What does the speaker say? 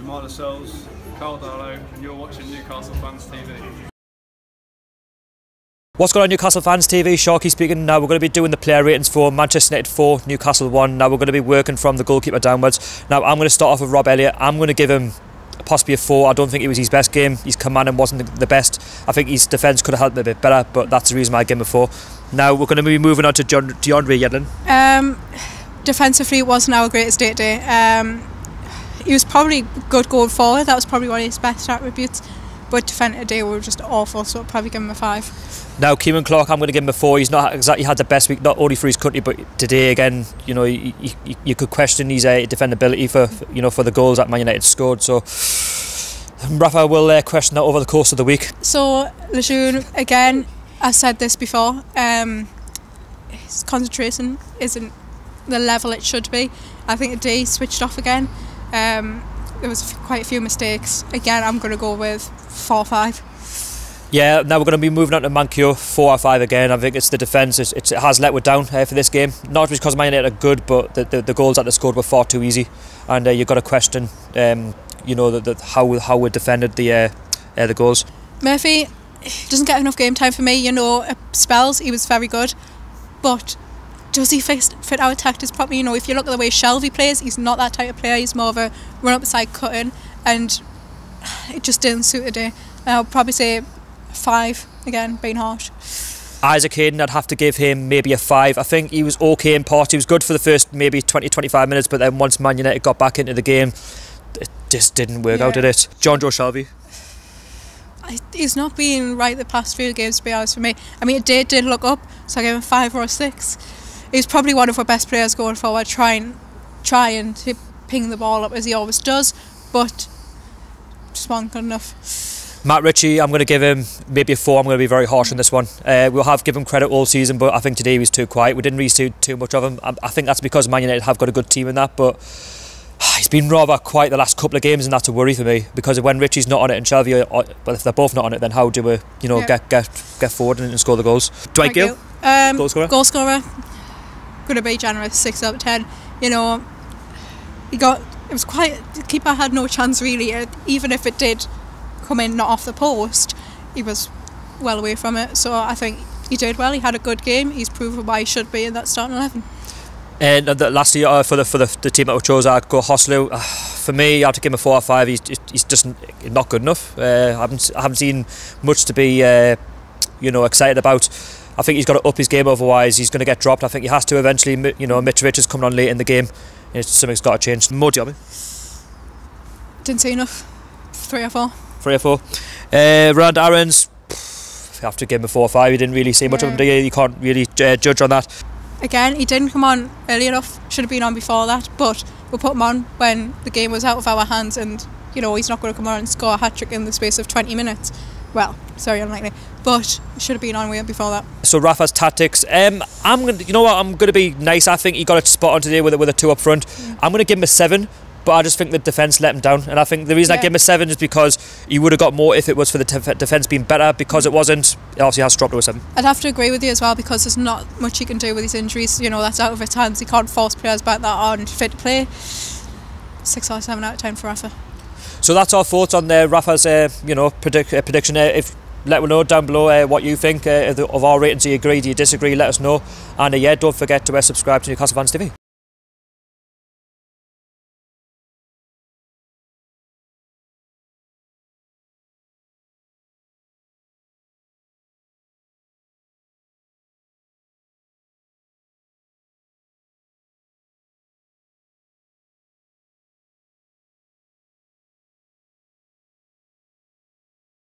Jamal Lascelles, Carl Darlow, and you're watching Newcastle Fans TV. What's going on, Newcastle Fans TV? Sharkey speaking. Now we're going to be doing the player ratings for Manchester United 4, Newcastle 1. Now we're going to be working from the goalkeeper downwards. Now I'm going to start off with Rob Elliott. I'm going to give him possibly a 4. I don't think it was his best game. His commanding wasn't the best. I think his defence could have helped him a bit better, but that's the reason why I give him a 4. Now we're going to be moving on to DeAndre Yedlin. Defensively, it wasn't our greatest day today. He was probably good going forward. That was probably one of his best attributes. But defending today were just awful, so I'll probably give him a 5. Now Kieran Clark, I'm going to give him a 4. He's not exactly had the best week, not only for his country, but today again, you know, you could question his defendability for the goals that Man United scored. So Rafa will question that over the course of the week. So Lejeune, again, I said this before, his concentration isn't the level it should be. I think today he switched off again. There was quite a few mistakes. Again, I'm going to go with 4 or 5. Yeah, now we're going to be moving on to Mankio, 4 or 5 again. I think it's the defence. It has let us down for this game. Not because Man United are good, but the goals that they scored were far too easy. And you've got to question, how we defended the goals. Murphy doesn't get enough game time for me. You know, at spells he was very good, but does he fit our tactics properly? You know, if you look at the way Shelby plays, he's not that type of player. He's more of a run up the side cutting, and it just didn't suit today. I'll probably say 5 again, being harsh. Isaac Hayden, I'd have to give him maybe a 5. I think he was okay in parts. He was good for the first maybe 20-25 minutes, but then once Man United got back into the game, it just didn't work out, did it? John Joe Shelby. He's not been right the past few games, to be honest, for me. I mean, it did look up, so I gave him a 5 or a 6. He's probably one of our best players going forward, trying to ping the ball up as he always does, but just wasn't good enough. Matt Ritchie, I'm going to give him maybe a 4. I'm going to be very harsh on this one. We'll have given him credit all season, but I think today he was too quiet. We didn't really see too much of him. I think that's because Man United have got a good team in that, but he's been rather quiet the last couple of games, and that's a worry for me, because when Ritchie's not on it and Shelby, but if they're both not on it, then how do we get forward and score the goals? Dwight Gill, goal scorer. Going to be generous, 6 out of 10. You know, it was quite, the keeper had no chance really. Even if it did come in not off the post, he was well away from it. So I think he did well. He had a good game. He's proven why he should be in that starting 11. And last year for the team that we chose, I'd go Hoslu. For me, I have to give him a 4 or 5. He's just not good enough. I haven't seen much to be excited about. I think he's got to up his game, otherwise he's going to get dropped. I think he has to eventually. Mitrovic is coming on late in the game. Something's got to change. More Diaby. Didn't see enough. 3 or 4. 3 or 4. Rand Aarons, you have to give him a 4 or 5. You didn't really see much of him, do you? You can't really judge on that. Again, he didn't come on early enough. Should have been on before that, but we put him on when the game was out of our hands, and he's not going to come on and score a hat-trick in the space of 20 minutes. Well, very unlikely, but should have been on way before that. So Rafa's tactics. I'm going to be nice. I think he got it spot on today with a 2 up front. I'm going to give him a 7, but I just think the defence let him down, and I think the reason I give him a 7 is because he would have got more if it was for the defence being better. Because it wasn't, it obviously has dropped to a 7. I'd have to agree with you as well, because there's not much he can do with his injuries. That's out of his hands. He can't force players back that aren't fit to play. 6 or 7 out of 10 for Rafa. So that's our thoughts on Rafa's prediction. If let me know down below what you think of our ratings. Do you agree? Do you disagree? Let us know. And don't forget to subscribe to Newcastle Fans TV.